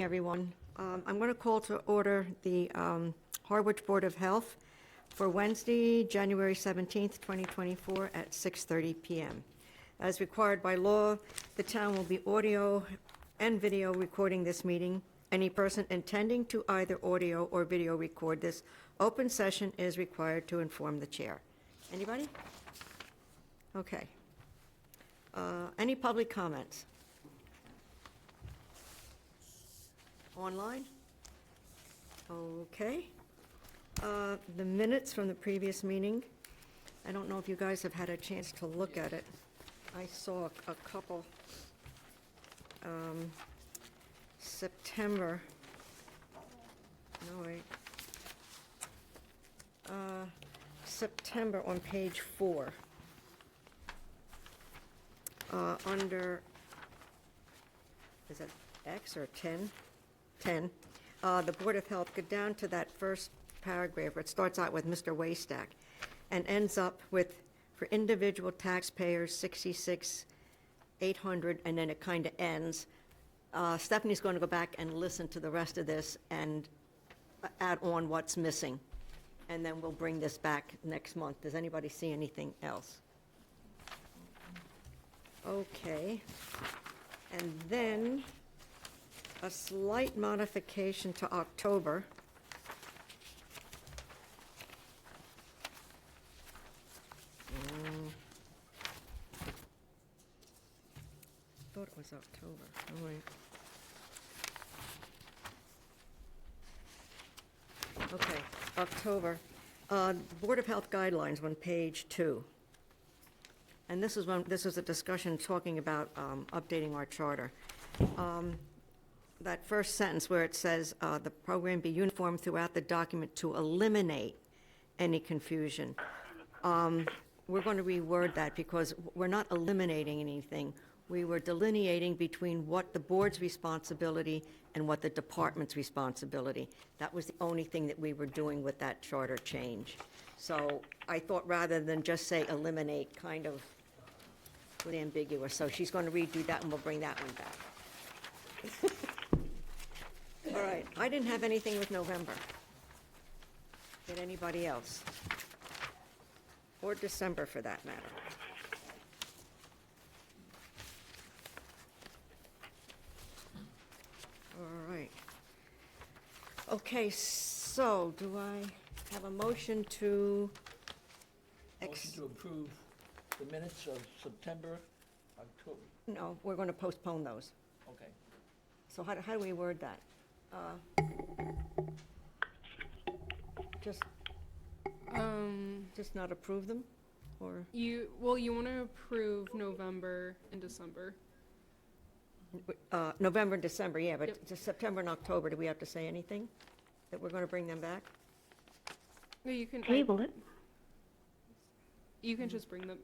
Everyone. I'm going to call to order the Harwich Board of Health for Wednesday, January 17th, 2024 at 6:30 p.m. As required by law, the town will be audio and video recording this meeting. Any person intending to either audio or video record this open session is required to inform the chair. Anybody? Okay. Any public comments? Online? Okay. The minutes from the previous meeting, I don't know if you guys have had a chance to look at it. I saw a couple. September, no wait. September on page 4. Under, is it X or 10? 10, the Board of Health, go down to that first paragraph where it starts out with Mr. Waystack and ends up with, for individual taxpayers, 66,800, and then it kind of ends. Stephanie's going to go back and listen to the rest of this and add on what's missing, and then we'll bring this back next month. Does anybody see anything else? Okay, and then a slight modification to October. Thought it was October. Oh, wait. Okay, October. Board of Health guidelines on page 2. And this is a discussion talking about updating our charter. That first sentence where it says, the program be uniform throughout the document to eliminate any confusion. We're going to reword that because we're not eliminating anything. We were delineating between what the board's responsibility and what the department's responsibility. That was the only thing that we were doing with that charter change. So I thought rather than just say eliminate, kind of was ambiguous. So she's going to redo that and we'll bring that one back. All right, I didn't have anything with November. Did anybody else? Or December, for that matter. All right. Okay, so do I have a motion to? Motion to approve the minutes of September, October. No, we're going to postpone those. Okay. So how do we word that? Just not approve them, or? You want to approve November and December. November and December, yeah, but Yep. just September and October, do we have to say anything? That we're going to bring them back? No, you can Table it. You can just bring them.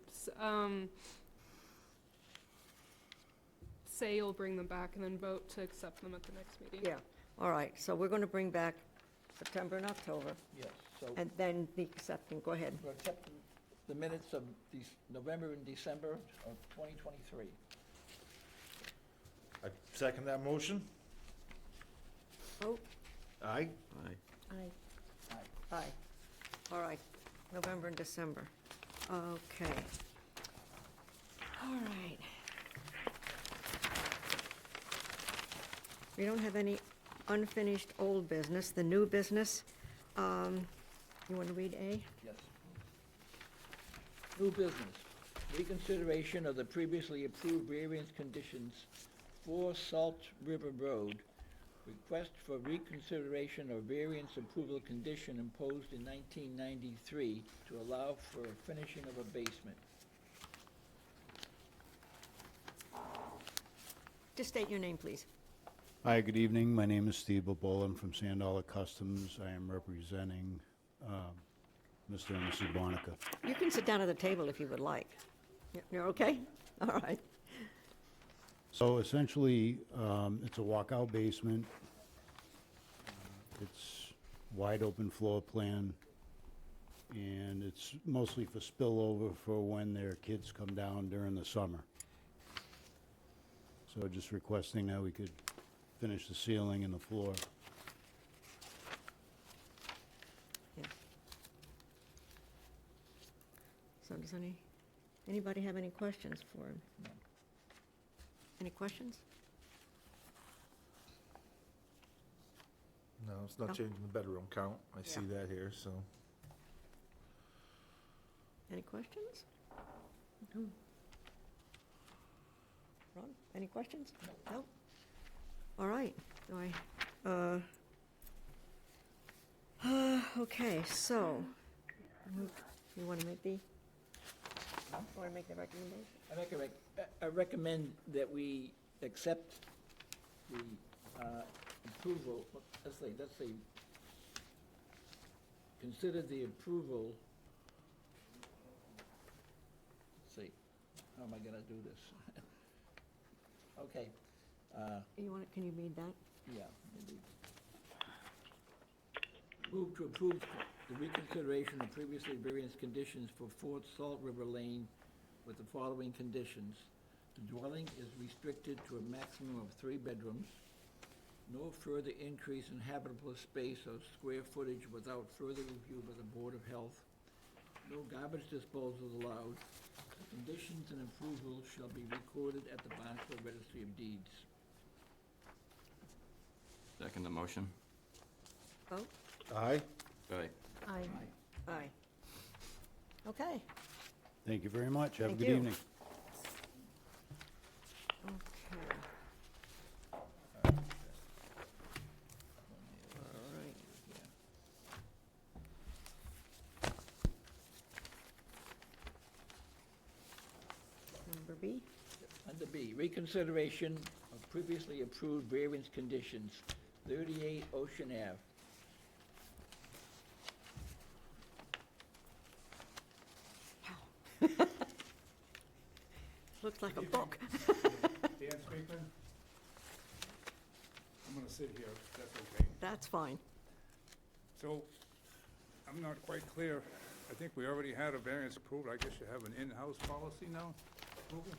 Say you'll bring them back and then vote to accept them at the next meeting. Yeah, all right, so we're going to bring back September and October, Yes, so and then the accepting, go ahead. we're accepting the minutes of these November and December of 2023. I second that motion. Oh, Aye. aye. Aye. Aye. All right, November and December. Okay. All right. We don't have any unfinished old business. The new business, you want to read A? Yes. New business, reconsideration of the previously approved variance conditions for Salt River Road. Request for reconsideration of variance approval condition imposed in 1993 to allow for finishing of a basement. Just state your name, please. Hi, good evening. My name is Steve Bobola. I'm from Sandola Customs. I am representing Mr. and Mrs. Bonica. You can sit down at the table if you would like. You're okay? All right. So essentially, it's a walkout basement. It's wide open floor plan, and it's mostly for spillover for when their kids come down during the summer. So just requesting that we could finish the ceiling and the floor. Yeah. So does anybody have any questions for him? No. Any questions? No, it's not No. changing the bedroom count. I see Yeah. that here, so. Any questions? No. Ron, any questions? No? All right, do okay, so, you want to make the recommendation? I recommend that we accept the approval, let's say, consider the approval, let's see, how am I gonna do this? Okay, Can you read that? yeah, maybe. Move to approve the reconsideration of previously variance conditions for 4 Salt River Lane with the following conditions. The dwelling is restricted to a maximum of 3 bedrooms. No further increase in habitable space or square footage without further review by the Board of Health. No garbage disposal allowed. The conditions and approval shall be recorded at the Barnstable Registry of Deeds. Second the motion. Vote? Aye. Aye. Aye. Aye. Okay, Thank you very much. Have a Thank good you. evening. okay. All right. Number B? Under B, reconsideration of previously approved variance conditions, 38 Ocean Ave. Looks like a book. Dan Speakman. I'm gonna sit here, if that's okay. That's fine. So, I'm not quite clear. I think we already had a variance approved. I guess you have an in-house policy now, approval,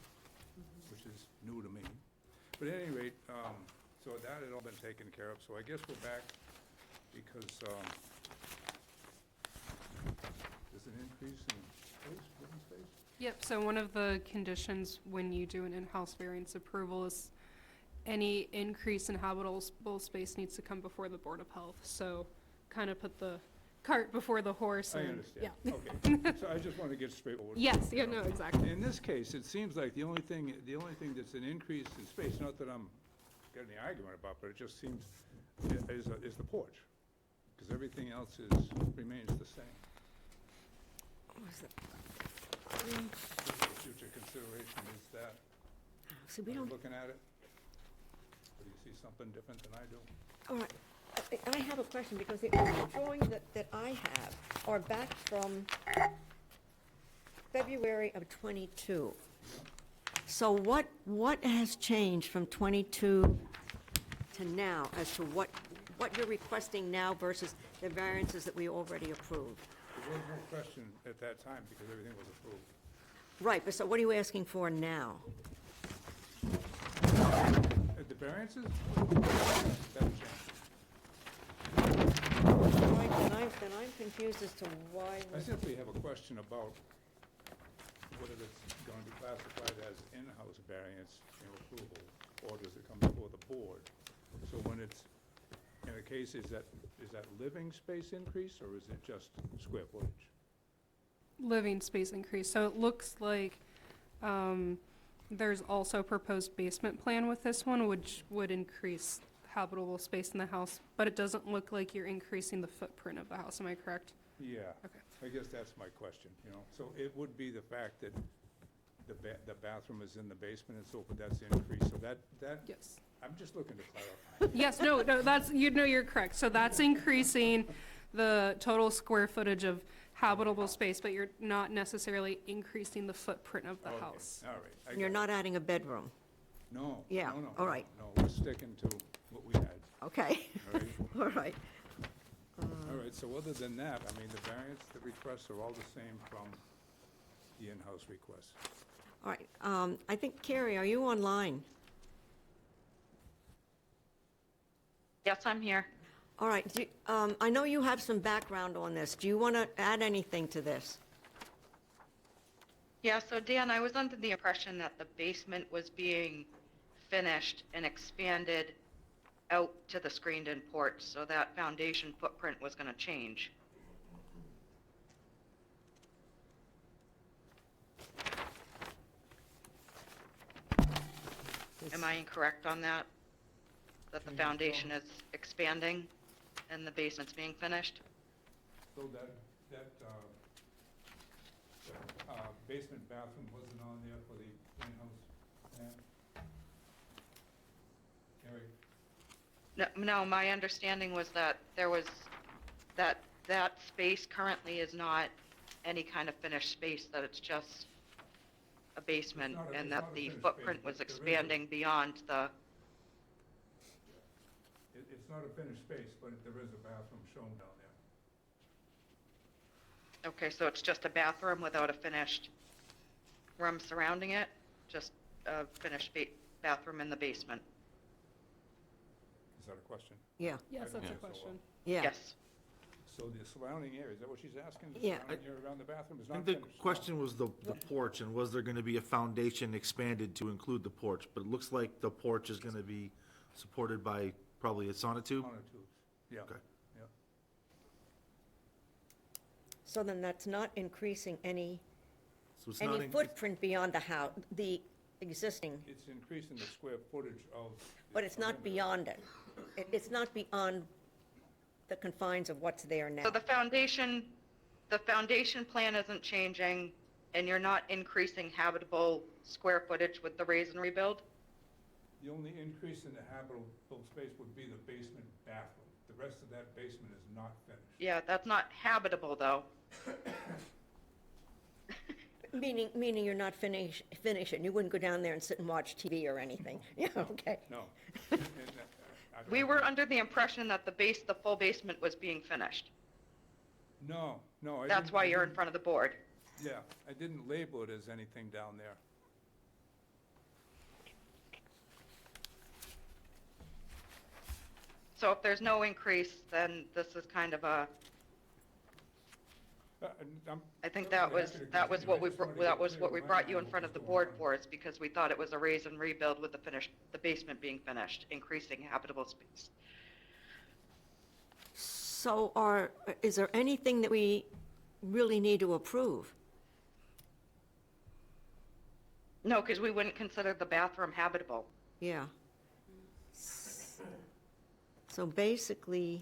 which is new to me. But at any rate, so that had all been taken care of. So I guess we're back because, there's an increase in space, living space? Yep, so one of the conditions when you do an in-house variance approval is any increase in habitable space needs to come before the Board of Health. So kind of put the cart before the horse. I and- understand. Yeah. Okay, so I just want to get straight with. Yes, yeah, no, exactly. In this case, it seems like the only thing that's an increase in space, not that I'm getting the argument about, but it just seems, is the porch. Because everything else remains the same. What was it? Future consideration is that, See, we are you don't, looking at it? Or do you see something different than I do? all right. I have a question, because the only drawings that I have are back from February of '22. So what has changed from '22 to now as to what you're requesting now versus the variances that we already approved? There was no question at that time because everything was approved. Right, but so what are you asking for now? The variances? That changed. Right, then I'm confused as to why. I simply have a question about whether it's going to be classified as in-house variance and approval, or does it come before the board? So when it's, in a case, is that living space increase, or is it just square footage? Living space increase. So it looks like there's also a proposed basement plan with this one, which would increase habitable space in the house, but it doesn't look like you're increasing the footprint of the house. Am I correct? Yeah. Okay. I guess that's my question, you know? So it would be the fact that the bathroom is in the basement and so forth, that's the increase. So that, Yes. I'm just looking to clarify. Yes, no, that's, you're correct. So that's increasing the total square footage of habitable space, but you're not necessarily increasing the footprint of the Okay, house. all right. I And you're got it. not adding a bedroom? No. Yeah, no, no, all no, right. No, we're sticking to what we had, Okay, all right? all right. All right, so other than that, I mean, the variance, the requests are all the same from the in-house requests. All right, I think, Carrie, are you online? Yes, I'm here. All right, I know you have some background on this. Do you want to add anything to this? Yeah, so Dan, I was under the impression that the basement was being finished and expanded out to the screened-in porch, so that foundation footprint was going to change. Am I incorrect on that? That the foundation is expanding and the basement's being finished? So that basement bathroom wasn't on there for the in-house plan? Gary? No, my understanding was that that space currently is not any kind of finished space, that it's just a basement, It's not a- and it's that not a the finished footprint space, was but there is a- expanding beyond the, It's not a finished space, but there is a bathroom shown down there. okay, so it's just a bathroom without a finished room surrounding it? Just a finished bathroom in the basement? Is that a question? Yeah, Yes, I don't that's a think so. question. yeah. Yes. So the surrounding area, is that what she's asking? The Yeah. surrounding area around the bathroom is I not think the finished? question was the porch, and was there gonna be a foundation expanded to include the porch? But it looks like the porch is gonna be supported by probably a sonotube? Sonotubes, yeah, Okay. yeah. So then that's not increasing any So it's not, footprint beyond the house, the existing, It's increasing the square footage of. but it's not beyond it. It's not beyond the confines of what's there now. So the foundation plan isn't changing, and you're not increasing habitable square footage with the raise and rebuild? The only increase in the habitable space would be the basement bathroom. The rest of that basement is not finished. Yeah, that's not habitable, though. Meaning you're not finishing, you wouldn't go down there and sit and watch TV or anything. Yeah, okay. No. And, I don't- We were under the impression that the full basement was being finished. No, no. I That's didn't- why I you're in didn't- front of the board. Yeah, I didn't label it as anything down there. So if there's no increase, then this is kind of a, I think that was what we, brought you in front of the board for, is because we thought it was a raise and rebuild with the basement being finished, increasing habitable space. So is there anything that we really need to approve? No, because we wouldn't consider the bathroom habitable. Yeah. So basically,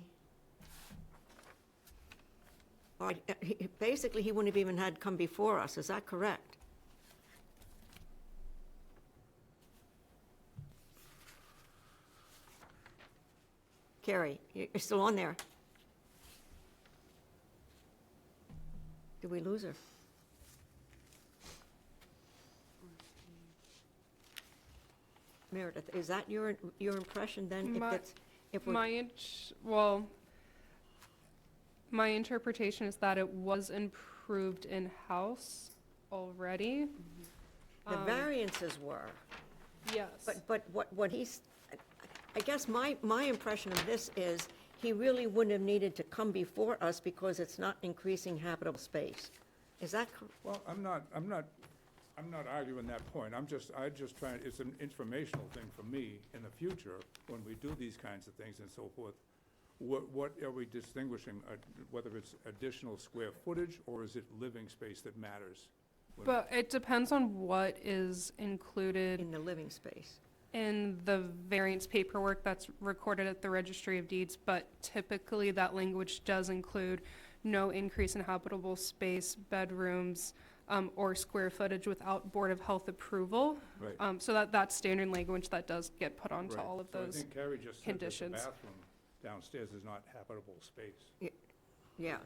all right, basically, he wouldn't have even had come before us, is that correct? Carrie, you're still on there? Did we lose her? Meredith, is that your impression then? If we're- My interpretation is that it was improved in-house already. The variances were, Yes. but what he's, I guess my impression of this is, he really wouldn't have needed to come before us because it's not increasing habitable space. Is that, Well, I'm not arguing that point. I'm just trying, it's an informational thing for me in the future, when we do these kinds of things and so forth. What are we distinguishing, whether it's additional square footage, or is it living space that matters? But it depends on what is included in the living space? in the variance paperwork that's recorded at the Registry of Deeds, but typically that language does include no increase in habitable space, bedrooms, or square footage without Board of Health approval. Right. So that's standard language that does get put onto Right. all of So I those. think Carrie just said that the conditions. bathroom downstairs is not habitable space. Yeah,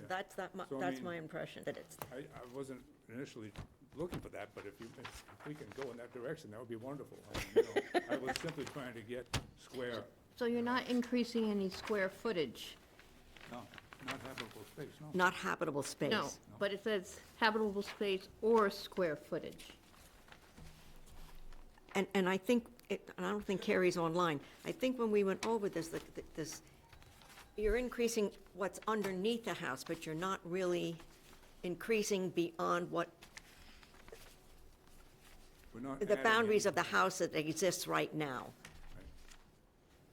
that's So, I that's mean- my impression, that it's, I wasn't initially looking for that, but if we can go in that direction, that would be wonderful. I was simply trying to get square, So you're not increasing any square footage? no, not habitable space, no. not habitable space. No, but it says habitable space or square footage. And I think and I don't think Carrie's online, I think when we went over this, this, you're increasing what's underneath the house, but you're not really increasing beyond what, We're not the adding boundaries of the anything. house that exists right now.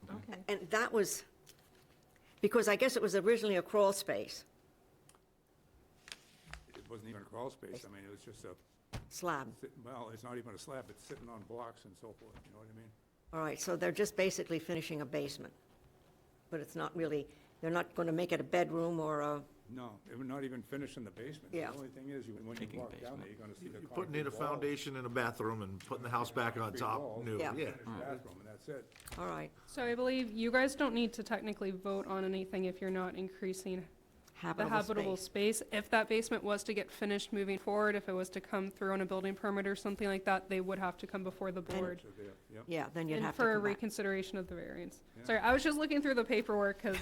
Okay. And that was, because I guess it was originally a crawl space, It wasn't even a crawl space. I mean, it was just a, slab. well, it's not even a slab, it's sitting on blocks and so forth, you know what I mean? All right, so they're just basically finishing a basement. But it's not really, they're not going to make it a bedroom or a, No, we're not even finishing the basement. Yeah. The only thing is, when you walk down there, you're gonna see the You're concrete putting in a walls, foundation and a bathroom and putting the house back on concrete top walls, new, Yeah. yeah. finished bathroom, and that's it. all right, So I believe you guys don't need to technically vote on anything if you're not increasing the habitable habitable space. space. If that basement was to get finished moving forward, if it was to come through on a building permit or something like that, they would have to come before the board. So there, yep. Yeah, then you'd And have to for a come back. reconsideration of the variance. Yeah. Sorry, I was just looking through the paperwork because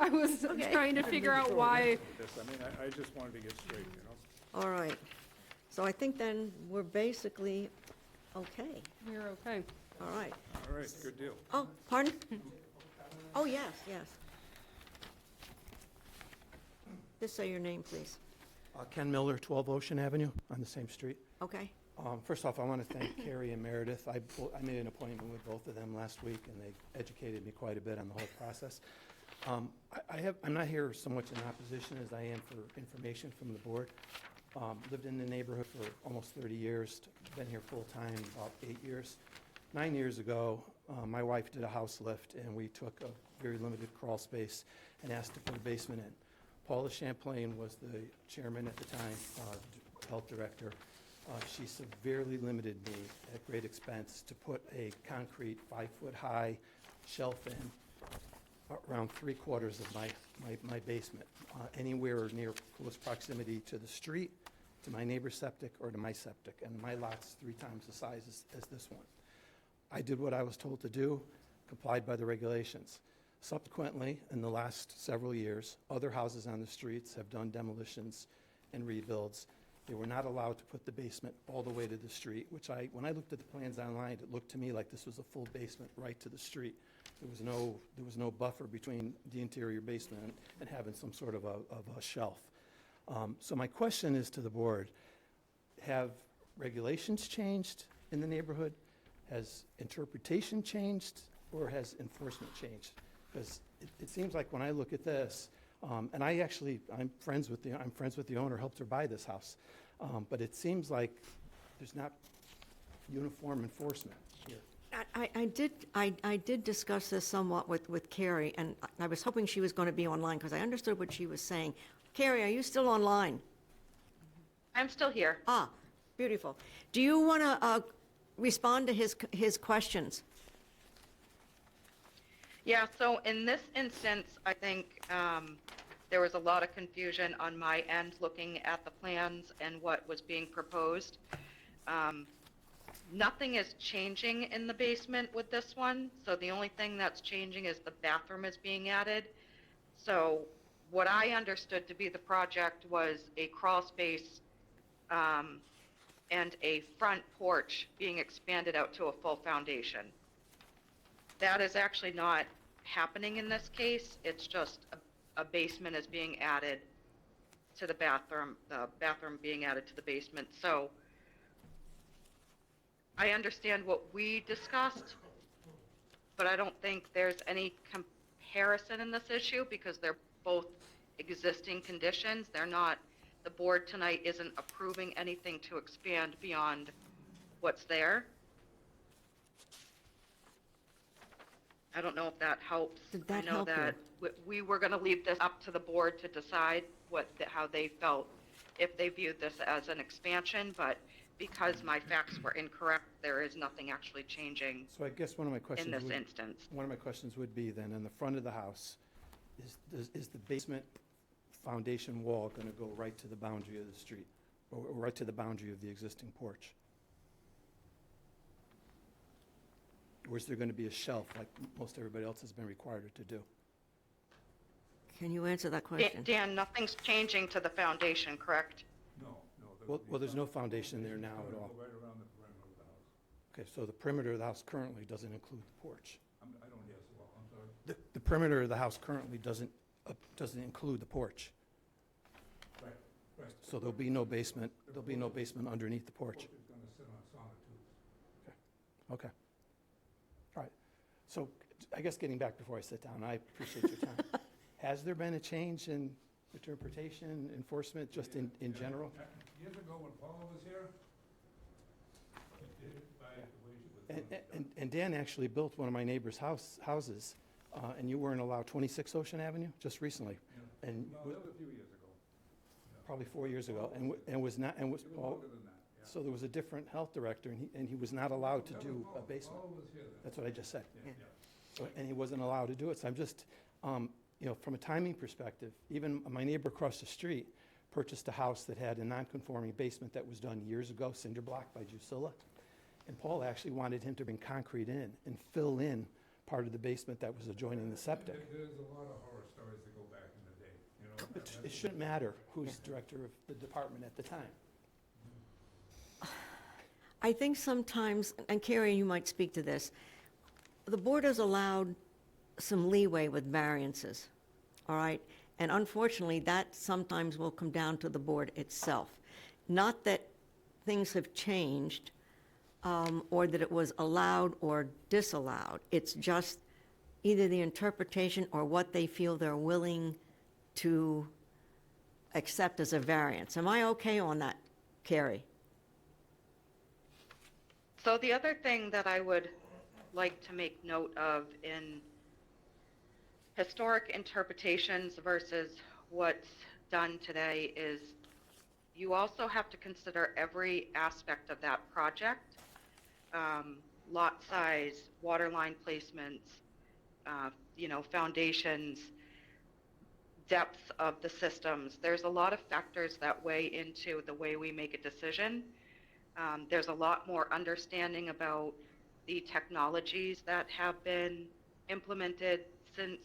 I was Okay. trying to figure out why. This, I mean, I just wanted to get straight, you know? All right, so I think then we're basically okay, You're okay. all right. All right, good deal. Oh, pardon? Oh, yes, yes. Just say your name, please. Ken Miller, 12 Ocean Avenue, on the same street. Okay, First off, I want to thank Carrie and Meredith. I made an appointment with both of them last week, and they educated me quite a bit on the whole process. I'm not here so much in opposition as I am for information from the board. Lived in the neighborhood for almost 30 years, been here full-time about 8 years. 9 years ago, my wife did a house lift, and we took a very limited crawl space and asked to put a basement in. Paula Champlain was the chairman at the time, health director. She severely limited me at great expense to put a concrete 5-foot-high shelf in around 3/4 of my basement, anywhere near close proximity to the street, to my neighbor's septic, or to my septic, and my lot's 3 times the size as this one. I did what I was told to do, complied by the regulations. Subsequently, in the last several years, other houses on the streets have done demolitions and rebuilds. They were not allowed to put the basement all the way to the street, which when I looked at the plans online, it looked to me like this was a full basement right to the street. There was no buffer between the interior basement and having some sort of a shelf. So my question is to the board, have regulations changed in the neighborhood? Has interpretation changed, or has enforcement changed? Because it seems like when I look at this, and I'm friends with the owner, helped her buy this house, but it seems like there's not uniform enforcement here. I did discuss this somewhat with Carrie, and I was hoping she was going to be online, because I understood what she was saying. Carrie, are you still online? I'm still here. Ah, beautiful. Do you want to respond to his questions? Yeah, so in this instance, I think there was a lot of confusion on my end looking at the plans and what was being proposed. Nothing is changing in the basement with this one, so the only thing that's changing is the bathroom is being added. So what I understood to be the project was a crawl space and a front porch being expanded out to a full foundation. That is actually not happening in this case. It's just a basement is being added to the bathroom being added to the basement. So I understand what we discussed, but I don't think there's any comparison in this issue because they're both existing conditions. They're not, the board tonight isn't approving anything to expand beyond what's there. I don't know if that helps. Did that I know help you? that we were going to leave this up to the board to decide how they felt, if they viewed this as an expansion, but because my facts were incorrect, there is nothing actually changing So I guess one of my in questions this would, instance. one of my questions would be then, in the front of the house, is the basement foundation wall going to go right to the boundary of the street, or right to the boundary of the existing porch? Or is there going to be a shelf like most everybody else has been required to do? Can you answer that question? Dan, nothing's changing to the foundation, correct? No. Well, there's no foundation there now at all. Go right around the perimeter of the house. Okay, so the perimeter of the house currently doesn't include the porch. I don't hear so well, I'm sorry. The perimeter of the house currently doesn't include the porch. Right, right. So there'll be no basement, underneath the porch. Porch is gonna sit on sonotubes. Okay. All right. So I guess getting back before I sit down, I appreciate your time. Has there been a change in interpretation, enforcement, just in general? Years ago, when Paula was here, he did it by the way she was. And Dan actually built one of my neighbor's houses, and you weren't allowed 26 Ocean Avenue just recently, and No, that was a few years ago. probably 4 years ago, and was not, and was, It was Paul, longer than that, yeah. so there was a different health director, and he was not allowed to do a basement. Paula was here then. That's what I just said. Yeah, yeah. So, and he wasn't allowed to do it, so I'm just, you know, from a timing perspective, even my neighbor across the street purchased a house that had a non-conforming basement that was done years ago, cinder block by Drusilla. And Paul actually wanted him to bring concrete in and fill in part of the basement that was adjoining the septic. There's a lot of horror stories that go back in the day, you know. It shouldn't matter who's director of the department at the time. I think sometimes, and Carrie, you might speak to this, the board is allowed some leeway with variances, all right? And unfortunately, that sometimes will come down to the board itself. Not that things have changed, or that it was allowed or disallowed. It's just either the interpretation or what they feel they're willing to accept as a variance. Am I okay on that, Carrie? So the other thing that I would like to make note of in historic interpretations versus what's done today is you also have to consider every aspect of that project. Lot size, water line placements, you know, foundations, depth of the systems. There's a lot of factors that weigh into the way we make a decision. There's a lot more understanding about the technologies that have been implemented since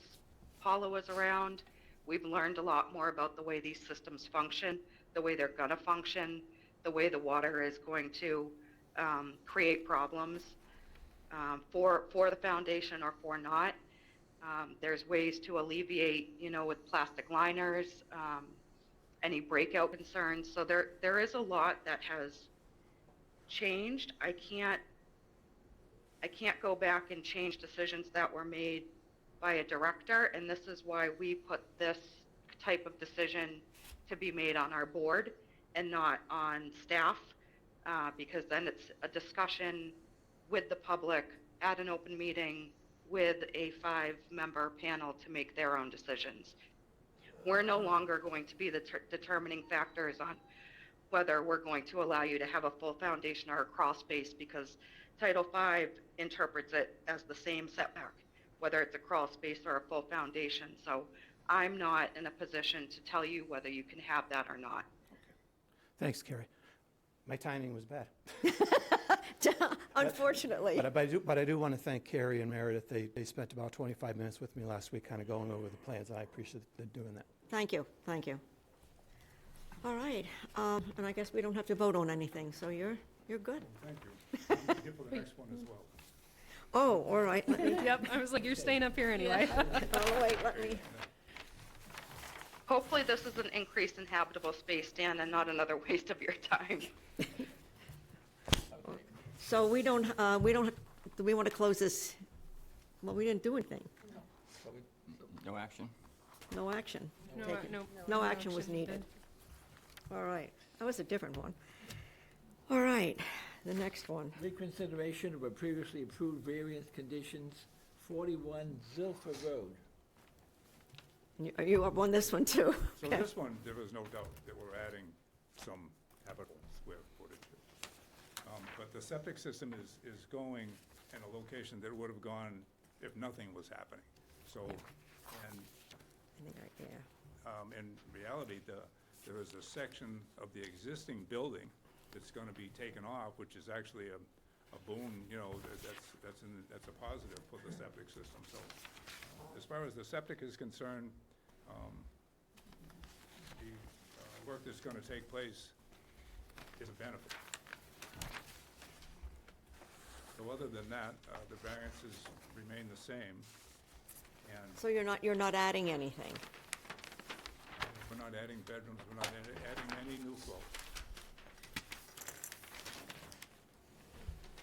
Paula was around. We've learned a lot more about the way these systems function, the way they're gonna function, the way the water is going to create problems for the foundation or for not. There's ways to alleviate, you know, with plastic liners, any breakout concerns. So there is a lot that has changed. I can't go back and change decisions that were made by a director, and this is why we put this type of decision to be made on our board and not on staff, because then it's a discussion with the public at an open meeting with a 5-member panel to make their own decisions. We're no longer going to be the determining factors on whether we're going to allow you to have a full foundation or a crawl space, because Title V interprets it as the same setback, whether it's a crawl space or a full foundation. So I'm not in a position to tell you whether you can have that or not. Thanks, Carrie. My timing was bad. Unfortunately. But I do want to thank Carrie and Meredith. They spent about 25 minutes with me last week kind of going over the plans. I appreciate them doing that. Thank you, thank you. All right, and I guess we don't have to vote on anything, so you're good. Thank you. I'm here for the next one as well. Oh, all right, let me, Yep, I was like, you're staying up here anyway. oh, wait, let me, Hopefully this is an increased in habitable space, Dan, and not another waste of your time. so we don't, do we want to close this? Well, we didn't do anything, No action. no action. No, taken. no. No action was needed. All right, that was a different one. All right, the next one. Reconsideration of a previously approved variance conditions, 41 Zilpha Road. You up on this one, too? So Okay. this one, there was no doubt that we're adding some habitable square footage. But the septic system is going in a location that would have gone if nothing was happening. So, and I think yeah. in reality, there is a section of the existing building that's gonna be taken off, which is actually a boon, you know, that's a positive for the septic system. So, as far as the septic is concerned, the work that's gonna take place is a benefit. So other than that, the variances remain the same, and So you're not adding anything? we're not adding bedrooms, we're not adding any new flow.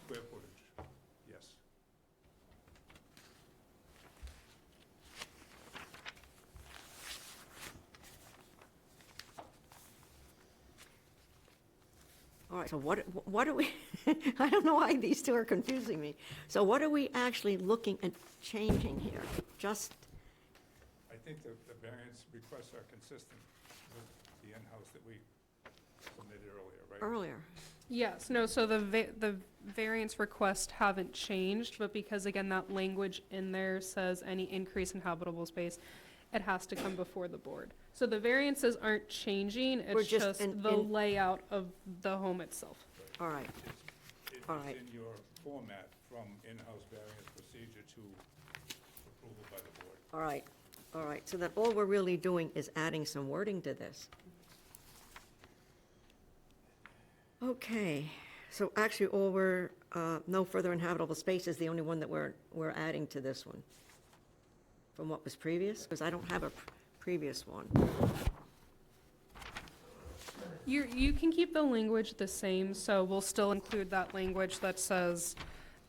Square footage, yes. All right, so what are we, I don't know why these two are confusing me. So what are we actually looking at changing here? Just, I think the variance requests are consistent with the in-house that we submitted earlier, right? earlier? Yes, no, so the variance requests haven't changed, but because again, that language in there says any increase in habitable space, it has to come before the board. So the variances aren't changing, We're it's just just in- the layout of the home itself. All right, It's All right. in your format from in-house variance procedure to approval by the board. all right, all right. So then all we're really doing is adding some wording to this. Okay, so actually all we're, no further inhabitable space is the only one that we're adding to this one. From what was previous, because I don't have a previous one. You can keep the language the same, so we'll still include that language that says,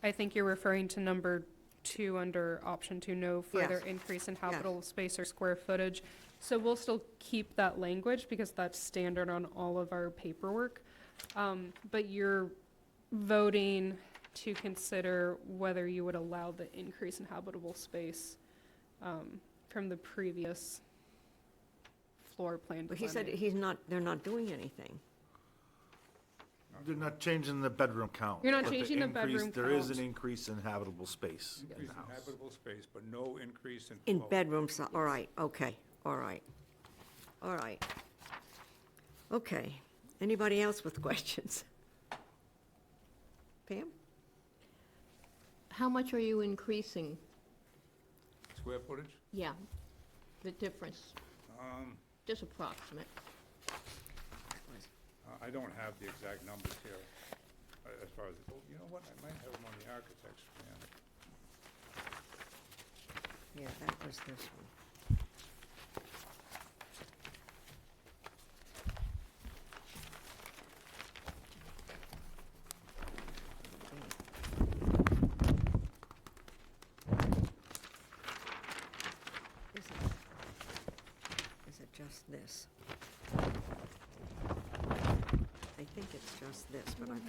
I think you're referring to number 2 under option 2, no further Yes. increase in habitable space or square footage. So we'll still keep that language because that's standard on all of our paperwork. But you're voting to consider whether you would allow the increase in habitable space from the previous floor plan. But he said design. they're not doing anything. They're not changing the bedroom count. You're not but changing the increase- bedroom There is count. an increase in habitable space in Increase the in house. habitable space, but no increase in In flow. bedrooms, all right, okay, all right, all right. Okay, anybody else with questions? Pam? How much are you increasing? Square footage? Yeah, the difference, just approximate. I don't have the exact numbers here, as far as, oh, you know what, I might have them on the architect's plan. Yeah, that was this one. Is it just this? I think it's just this, but I'm,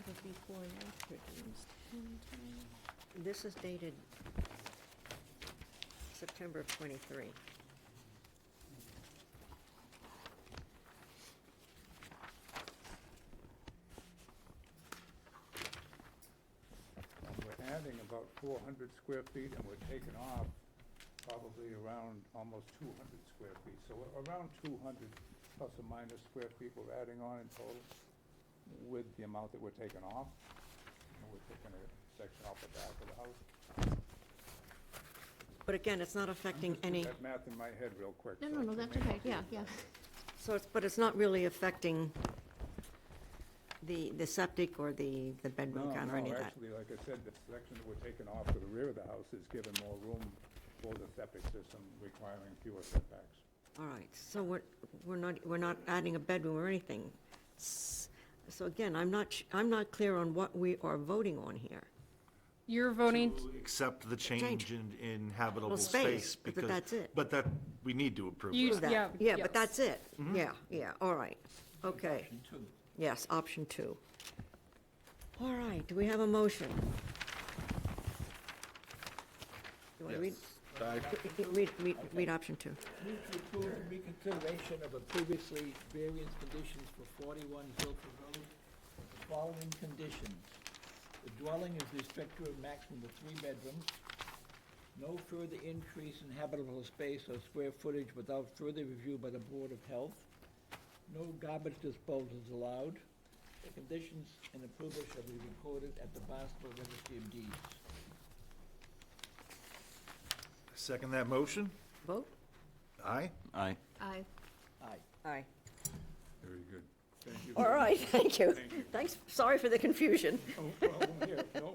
this is dated September of '23. And we're adding about 400 square feet, and we're taking off probably around almost 200 square feet. So around 200 plus or minus square feet we're adding on in total with the amount that we're taking off. And we're taking a section off the back of the house. But again, it's not affecting any, That math in my head real quick. No, so no, no, it that's may okay, not be yeah, yeah. so it's, but it's not really affecting the septic or the bedroom count or any of that. Actually, like I said, the section that we're taking off to the rear of the house is giving more room for the septic system, requiring fewer setbacks. All right, so we're not adding a bedroom or anything. So again, I'm not clear on what we are voting on here. You're voting, To accept the change in habitable Well, space, space. but because- that's it. But that, we need to approve You- that. Yeah, Yeah, yes. but that's it. Yeah, all right, okay. Option 2. Yes, option 2. All right, do we have a motion? You want to read? Read option 2. Move to approve reconsideration of a previously variance conditions for 41 Hilton Road. The following conditions. The dwelling is restricted to a maximum of 3 bedrooms. No further increase in habitable space or square footage without further review by the Board of Health. No garbage disposal is allowed. The conditions and approval shall be recorded at the Barnstable Registry of Deeds. Second that motion? Vote? Aye? Aye. Aye. Aye. Aye. Very good. Thank you. All right, thank you. Thank you. Thanks, sorry for the confusion. No problem here, no.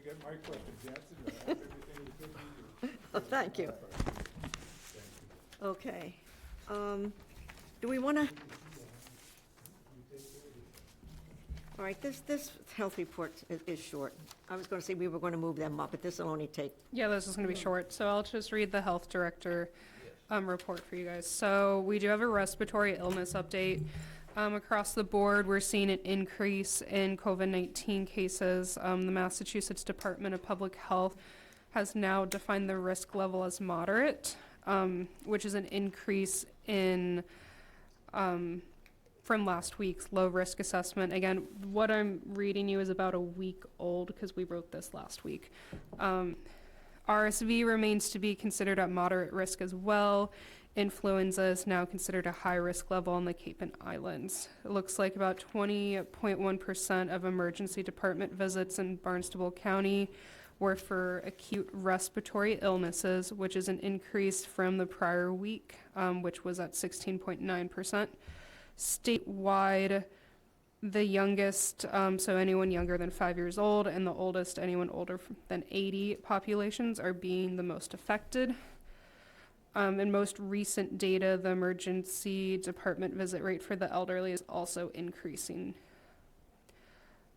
I get my questions answered, I have everything we could do. Oh, thank you. Okay. Do we want to? All right, this health report is short. I was going to say we were going to move them up, but this will only take, Yeah, this is gonna be short, so I'll just read the health director report for you guys. So we do have a respiratory illness update. Across the board, we're seeing an increase in COVID-19 cases. The Massachusetts Department of Public Health has now defined the risk level as moderate, which is an increase in from last week's low risk assessment. Again, what I'm reading you is about a week old because we wrote this last week. RSV remains to be considered at moderate risk as well. Influenza is now considered a high risk level on the Cape and Islands. It looks like about 20.1% of emergency department visits in Barnstable County were for acute respiratory illnesses, which is an increase from the prior week, which was at 16.9%. Statewide, the youngest, so anyone younger than 5 years old, and the oldest, anyone older than 80 populations are being the most affected. In most recent data, the emergency department visit rate for the elderly is also increasing.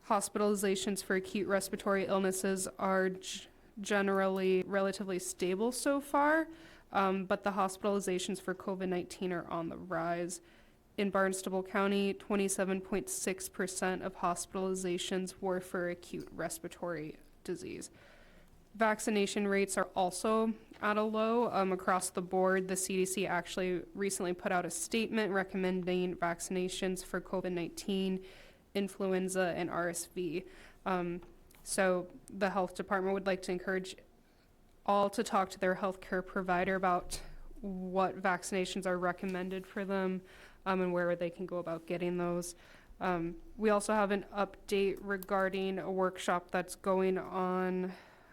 Hospitalizations for acute respiratory illnesses are generally relatively stable so far, but the hospitalizations for COVID-19 are on the rise. In Barnstable County, 27.6% of hospitalizations were for acute respiratory disease. Vaccination rates are also at a low across the board. The CDC actually recently put out a statement recommending vaccinations for COVID-19, influenza, and RSV. So the health department would like to encourage all to talk to their healthcare provider about what vaccinations are recommended for them, and where they can go about getting those. We also have an update regarding a workshop that's going on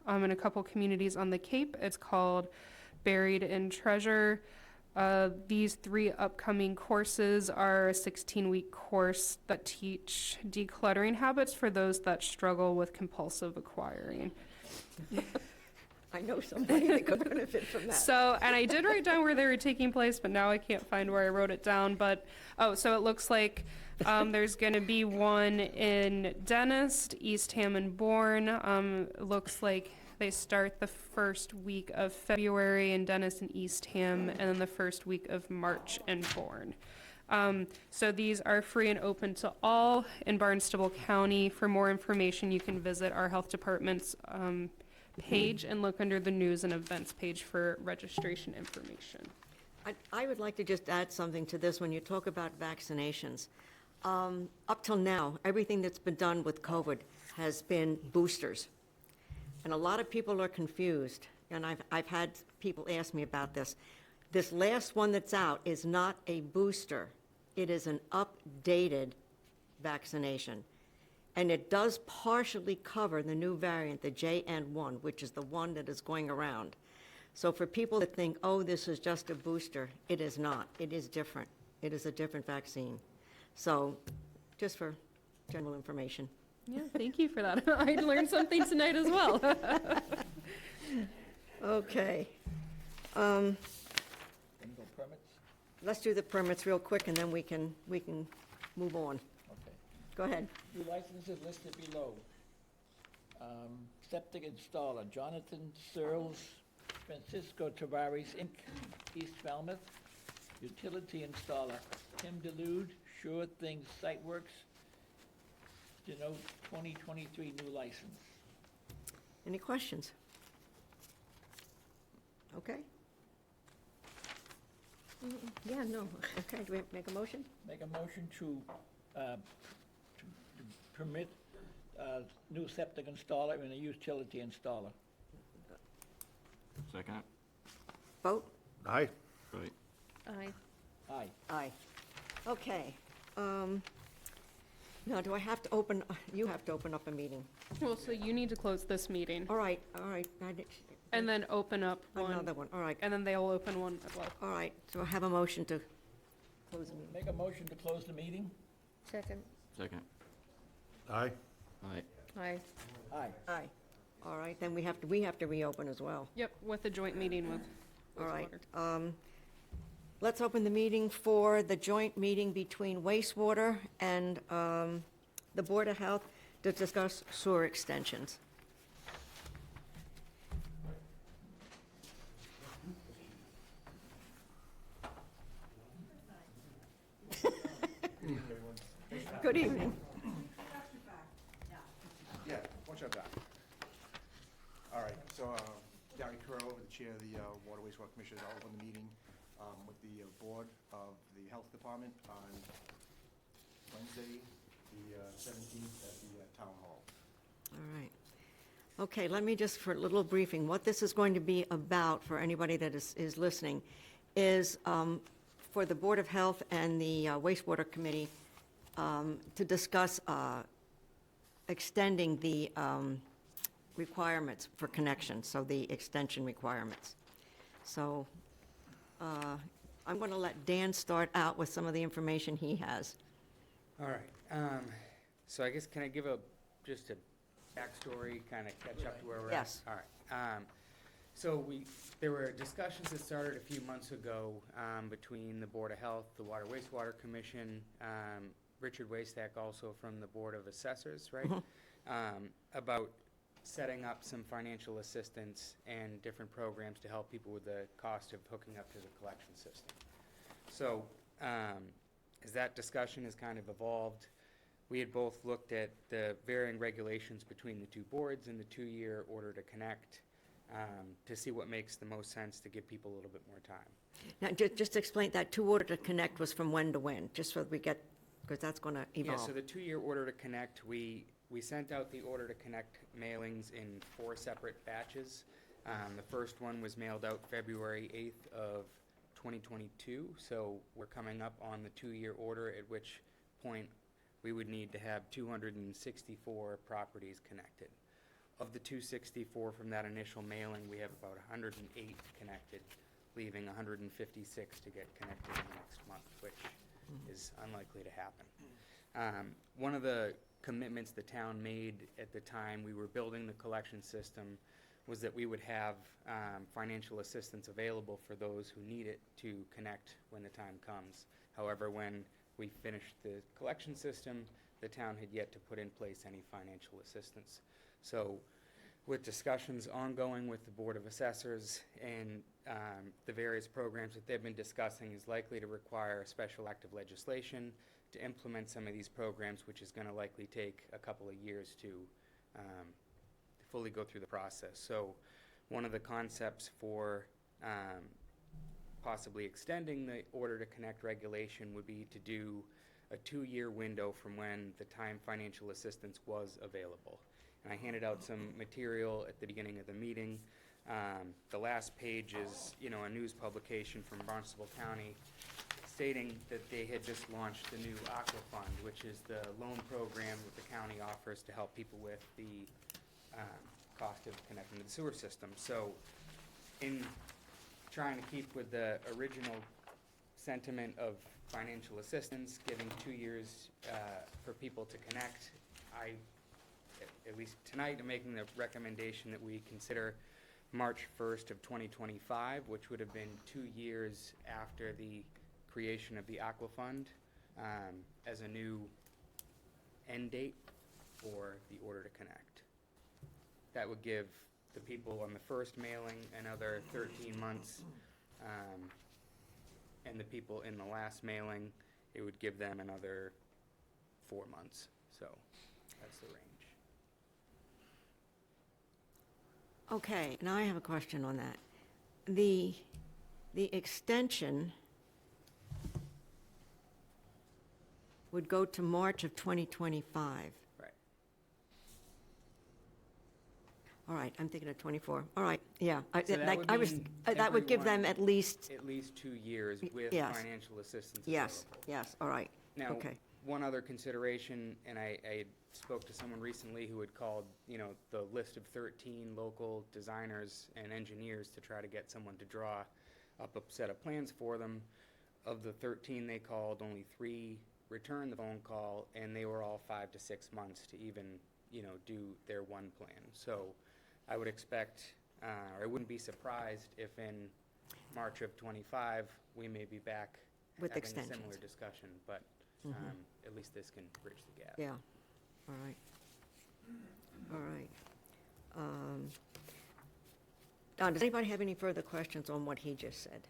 in a couple communities on the Cape. It's called Buried in Treasure. These 3 upcoming courses are a 16-week course that teach decluttering habits for those that struggle with compulsive acquiring. I know somebody that could benefit from that. So, and I did write down where they were taking place, but now I can't find where I wrote it down. But, so it looks like there's going to be one in Dentist, Eastham, and Bourne. It looks like they start the first week of February in Dentist and Eastham, and then the first week of March in Bourne. So these are free and open to all in Barnstable County. For more information, you can visit our health department's page and look under the news and events page for registration information. I would like to just add something to this when you talk about vaccinations. Up till now, everything that's been done with COVID has been boosters. And a lot of people are confused, and I've had people ask me about this. This last one that's out is not a booster. It is an updated vaccination. And it does partially cover the new variant, the JN1, which is the one that is going around. So for people that think, oh, this is just a booster, it is not. It is different. It is a different vaccine. So just for general information. Yeah, thank you for that. I learned something tonight as well. Okay. Gonna go permits? Let's do the permits real quick, and then we can move on. Okay. Go ahead. New licenses listed below. Septic installer, Jonathan Searles, Francisco Tavares, Inc., East Falmouth. Utility installer, Tim Delude, Sure Things Site Works, denote 2023 new license. Any questions? Okay. Yeah, no. Okay, do we make a motion? Make a motion to permit new septic installer and a utility installer. Second. Vote? Aye. Right. Aye. Aye. Aye. Okay. Now, do I have to open, you have to open up a meeting. Well, so you need to close this meeting All right. and then open up one, Another one, all right. and then they'll open one as well. All right, so I have a motion to close the meeting. Make a motion to close the meeting? Second. Second. Aye. Aye. Aye. Aye. Aye. All right, then we have to reopen as well. Yep, with a joint meeting with All right. wastewater. Let's open the meeting for the joint meeting between wastewater and the Board of Health to discuss sewer extensions. Good evening. Yeah, watch out, Doc. All right, so Gary Curl, the Chair of the Water Wastewater Commission, I'll open the meeting with the Board of the Health Department on Wednesday, the 17th at the Town Hall. All right. Okay, let me just, for a little briefing, what this is going to be about for anybody that is listening is for the Board of Health and the wastewater committee to discuss extending the requirements for connection, so the extension requirements. So I'm going to let Dan start out with some of the information he has. All right, so I guess, can I give just a backstory, kind of catch up to where we're at? Yes. All right, so there were discussions that started a few months ago between the Board of Health, the Water Wastewater Commission, Richard Waystack also from the Board of Assessors, right? About setting up some financial assistance and different programs to help people with the cost of hooking up to the collection system. So, as that discussion has kind of evolved, we had both looked at the varying regulations between the two boards and the 2-year order to connect to see what makes the most sense to give people a little bit more time. Now, just explain that 2 order to connect was from when to when, just so that we get, because that's going to evolve. Yeah, so the 2-year order to connect, we sent out the order to connect mailings in 4 separate batches. The first one was mailed out February 8th of 2022, so we're coming up on the 2-year order, at which point we would need to have 264 properties connected. Of the 264 from that initial mailing, we have about 108 connected, leaving 156 to get connected in the next month, which is unlikely to happen. One of the commitments the town made at the time we were building the collection system was that we would have financial assistance available for those who need it to connect when the time comes. However, when we finished the collection system, the town had yet to put in place any financial assistance. So with discussions ongoing with the Board of Assessors and the various programs that they've been discussing is likely to require a special act of legislation to implement some of these programs, which is going to likely take a couple of years to fully go through the process. So one of the concepts for possibly extending the order to connect regulation would be to do a 2-year window from when the time financial assistance was available. And I handed out some material at the beginning of the meeting. The last page is, a news publication from Barnstable County stating that they had just launched the new Aqua Fund, which is the loan program that the county offers to help people with the cost of connecting to the sewer system. So in trying to keep with the original sentiment of financial assistance, giving 2 years for people to connect, I, at least tonight, am making the recommendation that we consider March 1st of 2025, which would have been 2 years after the creation of the Aqua Fund, as a new end date for the order to connect. That would give the people on the first mailing another 13 months, and the people in the last mailing, it would give them another 4 months. So that's the range. Okay, now I have a question on that. The extension would go to March of 2025. Right. All right, I'm thinking of 24. All right, yeah. So that would mean That would give them everyone- at least, At least 2 years with Yes. financial assistance yes, available. yes, all right. Now, Okay. one other consideration, and I spoke to someone recently who had called, the list of 13 local designers and engineers to try to get someone to draw up a set of plans for them. Of the 13 they called, only 3 returned the phone call, and they were all 5 to 6 months to even, do their one plan. So I would expect, or I wouldn't be surprised if in March of '25, we may be back With having a similar extensions. discussion, but at least this can bridge the gap. Yeah, all right. All right. Don, does anybody have any further questions on what he just said?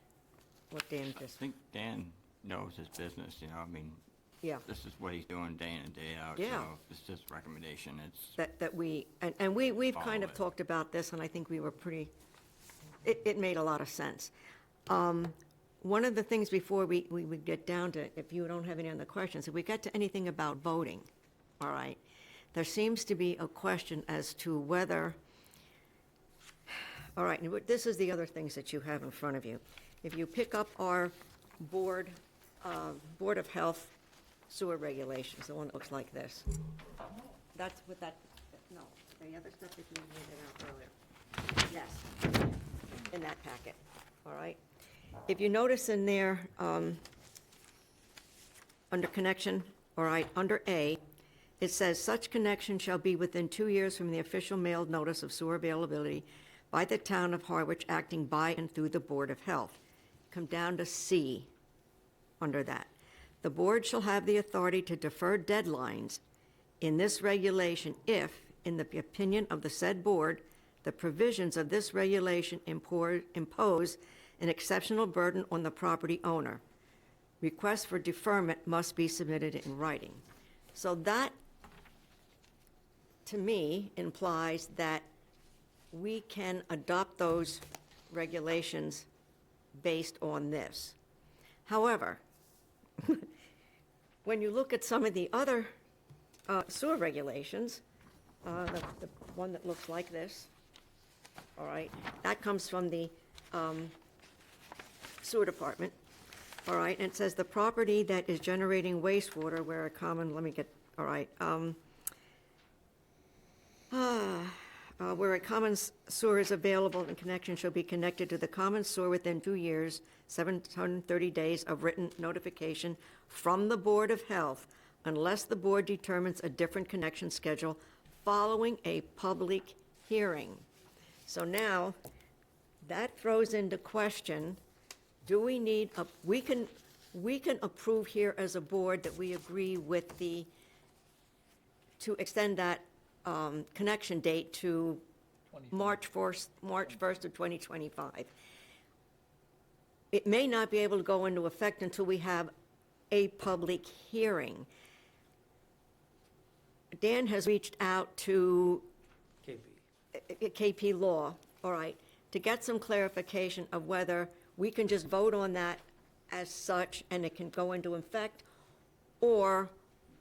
What Dan I just, think Dan knows his business, you know, I mean, yeah, this is what he's doing day in and day out. Yeah. So it's just recommendation, it's, that we, and we've kind of Follow it. talked about this, and I think we were pretty, it made a lot of sense. One of the things before we would get down to, if you don't have any other questions, if we get to anything about voting, all right, there seems to be a question as to whether, all right, and this is the other things that you have in front of you. If you pick up our Board of Health sewer regulations, the one that looks like this. That's what that, no, the other stuff that you handed out earlier. Yes, in that packet, all right? If you notice in there, under connection, all right, under A, it says, "Such connection shall be within 2 years from the official mailed notice of sewer availability by the town of Harwich acting by and through the Board of Health." Come down to C under that. "The board shall have the authority to defer deadlines in this regulation if, in the opinion of the said board, the provisions of this regulation impose an exceptional burden on the property owner. Requests for deferment must be submitted in writing." So that, to me, implies that we can adopt those regulations based on this. However, when you look at some of the other sewer regulations, the one that looks like this, all right, that comes from the sewer department, all right, and it says the property that is generating wastewater where a common, let me get, all right, where a common sewer is available and connection shall be connected to the common sewer within 2 years, 730 days of written notification from the Board of Health, unless the board determines a different connection schedule following a public hearing. So now, that throws into question, do we need, we can approve here as a board that we agree with to extend that connection date to March 1st of 2025. It may not be able to go into effect until we have a public hearing. Dan has reached out to KP Law, all right, to get some clarification of whether we can just vote on that as such and it can go into effect, or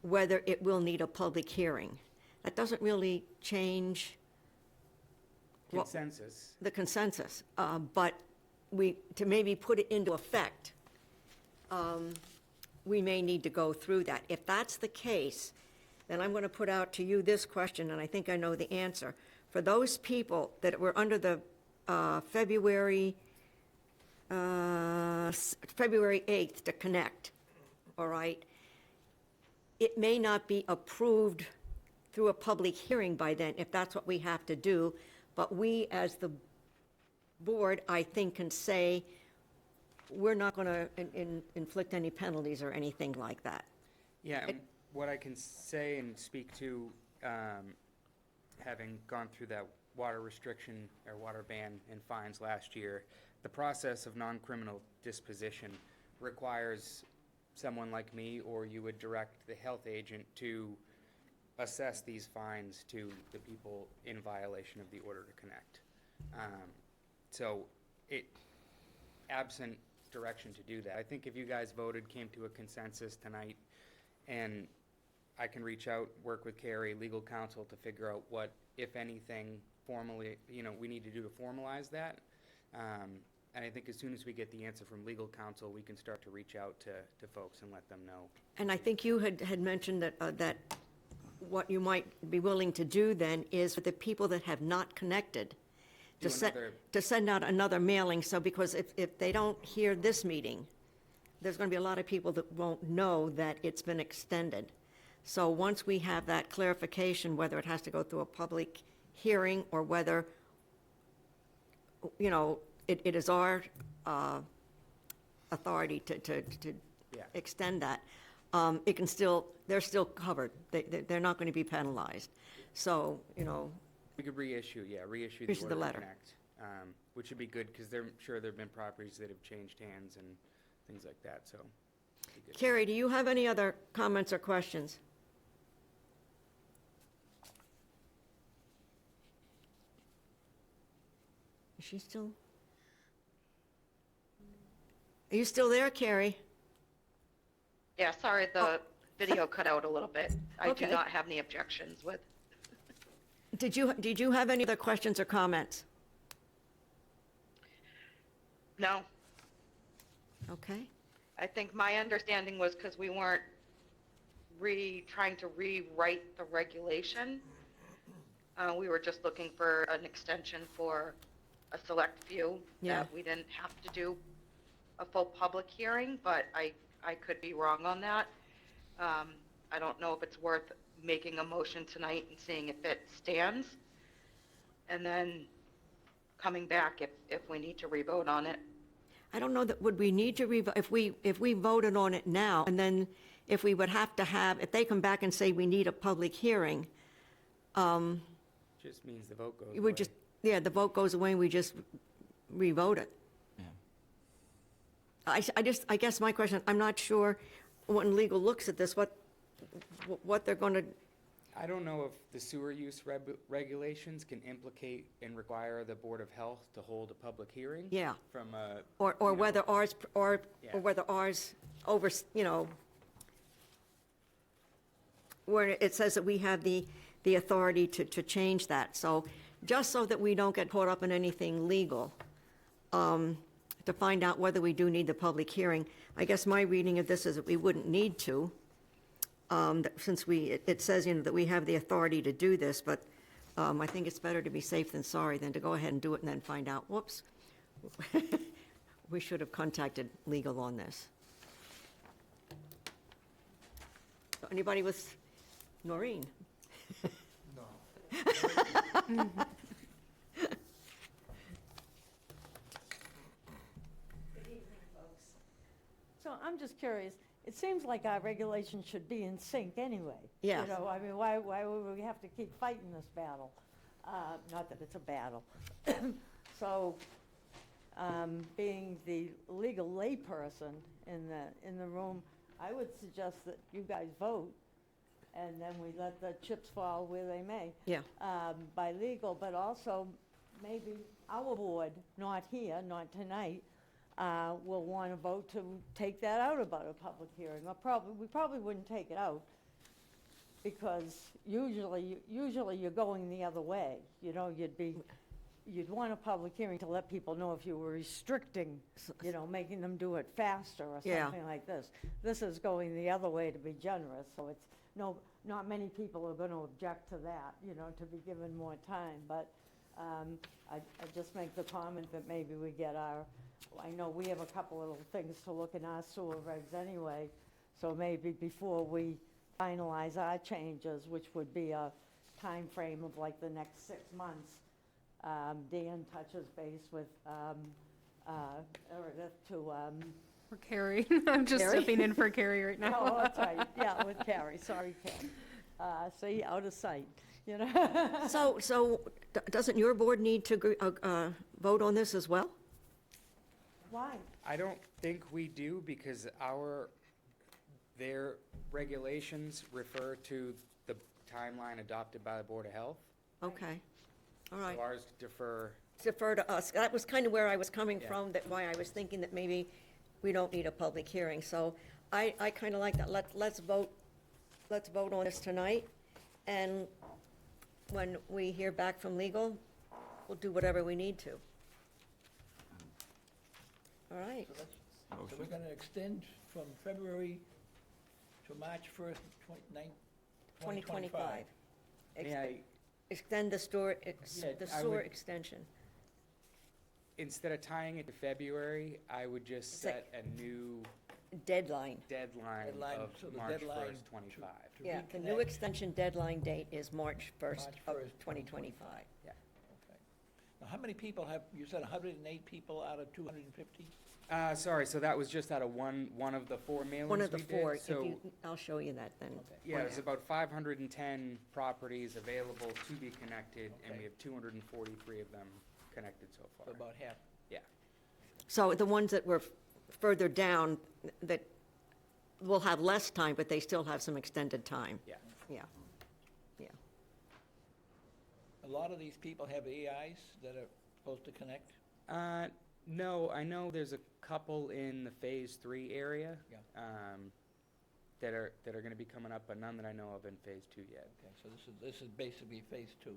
whether it will need a public hearing. That doesn't really change Consensus. the consensus, but to maybe put it into effect, we may need to go through that. If that's the case, then I'm going to put out to you this question, and I think I know the answer. For those people that were under the February 8th to connect, all right, it may not be approved through a public hearing by then, if that's what we have to do, but we, as the board, I think, can say, we're not going to inflict any penalties or anything like that. Yeah, and what I can say and speak to, having gone through that water restriction or water ban and fines last year, the process of non-criminal disposition requires someone like me, or you would direct the health agent to assess these fines to the people in violation of the order to connect. So absent direction to do that, I think if you guys voted, came to a consensus tonight, and I can reach out, work with Carrie, legal counsel, to figure out what, if anything, formally, we need to do to formalize that. And I think as soon as we get the answer from legal counsel, we can start to reach out to folks and let them know. And I think you had mentioned that what you might be willing to do then is for the people that have not connected, to send out another mailing, so because if they don't hear this meeting, there's going to be a lot of people that won't know that it's been extended. So once we have that clarification, whether it has to go through a public hearing or whether you know, it is our authority to Yeah. extend that, it can still, they're still covered. They're not going to be penalized. So, you know, We could reissue the Reissue order the to letter. connect, which would be good, because I'm sure there've been properties that have changed hands and things like that, so. it'd be good. Carrie, do you have any other comments or questions? Is she still? Are you still there, Carrie? Yeah, sorry, the video cut out a little bit. I do Okay. not have any objections with. Did you have any other questions or comments? No, Okay. I think my understanding was because we weren't trying to rewrite the regulation. We were just looking for an extension for a select few. Yeah. That we didn't have to do a full public hearing, but I could be wrong on that. I don't know if it's worth making a motion tonight and seeing if it stands, and then coming back if we need to revote on it. I don't know that, would we need to if we voted on it now, and then if we would have to have, if they come back and say we need a public hearing, Just means the vote goes away. we just, yeah, the vote goes away and we just revote it. Yeah. I guess my question, I'm not sure when legal looks at this, what they're going to, I don't know if the sewer use regulations can implicate and require the Board of Health to hold a public hearing. Yeah. From a. or you know, whether ours, or Yeah. whether ours over, you know, where it says that we have the authority to change that. So just so that we don't get caught up in anything legal, to find out whether we do need the public hearing, I guess my reading of this is that we wouldn't need to, since it says, you know, that we have the authority to do this, but I think it's better to be safe than sorry than to go ahead and do it and then find out, whoops, we should have contacted legal on this. So anybody with Noreen? So I'm just curious, it seems like our regulations should be in sync anyway. Yes. You know, I mean, why would we have to keep fighting this battle? Not that it's a battle. So, being the legal layperson in the room, I would suggest that you guys vote, and then we let the chips fall where they may. Yeah. By legal, but also maybe our board, not here, not tonight, will want to vote to take that out about a public hearing, or we probably wouldn't take it out, because usually you're going the other way. You know, you'd want a public hearing to let people know if you were restricting, you know, making them do it faster or Yeah. something like this. This is going the other way to be generous, so it's, not many people are going to object to that, you know, to be given more time, but I just make the comment that maybe we get I know we have a couple of little things to look in our sewer regs anyway, so maybe before we finalize our changes, which would be a time frame of like the next 6 months, Dan touches base with Meredith to, For Carrie. I'm just Carrie? stepping in for Carrie right now. oh, that's right, yeah, with Carrie, sorry, Carrie. See, out of sight, you know? So doesn't your board need to vote on this as well? Why? I don't think we do, because their regulations refer to the timeline adopted by the Board of Health. Okay, all right. So ours defer. Defer to us. That was kind of where I was coming Yeah. from, that why I was thinking that maybe we don't need a public hearing. So I kind of like that. Let's vote on this tonight, and when we hear back from legal, we'll do whatever we need to. All right. So we're gonna extend from February to March 1st, 2025. May I, Extend the sewer I would- extension. instead of tying it to February, I would just Set- set a new Deadline. deadline Deadline, of so the March deadline 1st, 25. to Yeah, the new reconnect. extension deadline date is March 1st March of 1st, 2025. Yeah. Okay. Now, how many people have, you said 108 people out of 250? Sorry, so that was just out of one of the four mailings One of the we did, four, if so- you, I'll show you that then. Yeah, there's about 510 properties available to be connected, and we have 243 of them connected so So far. about half. Yeah. So the ones that were further down, that will have less time, but they still have some extended time. Yeah. Yeah, yeah. A lot of these people have AIs that are supposed to connect? No, I know there's a couple in the Phase 3 area. Yeah. That are gonna be coming up, but none that I know of in Phase 2 yet. Okay, so this is basically phase 2.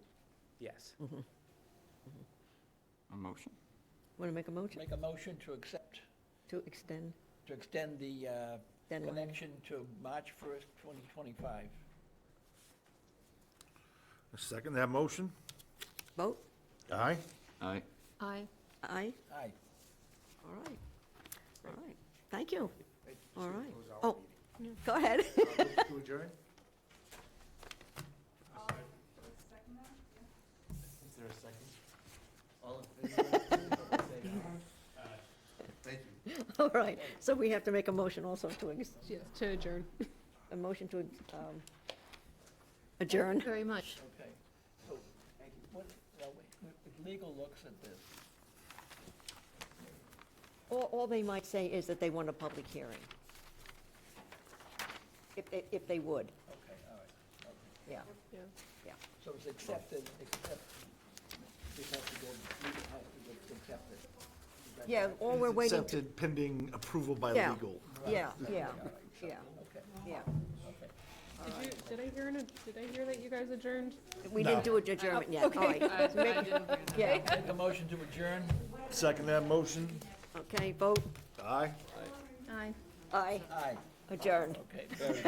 Yes. A motion. Want to make a motion Make a motion to accept, to extend? to extend the Deadline. connection to March 1st, 2025. Second that motion? Vote? Aye. Aye. Aye. Aye? Aye. All right. All right. Thank you. Right, All so right. close our Oh, meeting. go ahead. To adjourn? Is there a second? All in favor? Say aye. Thank you. All right. So we have to make a motion also to, Yes, to adjourn. a motion to adjourn. Thank you very much. Okay, so, what, well, if legal looks at this, All they might say is that they want a public hearing. If they would, okay, all right. Okay. yeah, Yeah. yeah. So it's accepted, except, you have to go, legal has to go accept it. Is that Yeah, right? all we're waiting to, Accepted pending approval by Yeah. legal. yeah, yeah, All right, so, yeah, okay, yeah. okay. Did I hear that you guys adjourned? We didn't do adjournment yet, all right. I didn't hear that. Yeah, Make a motion to adjourn? Second that motion? okay, vote, Aye. Aye. aye, Aye. adjourned. Okay, very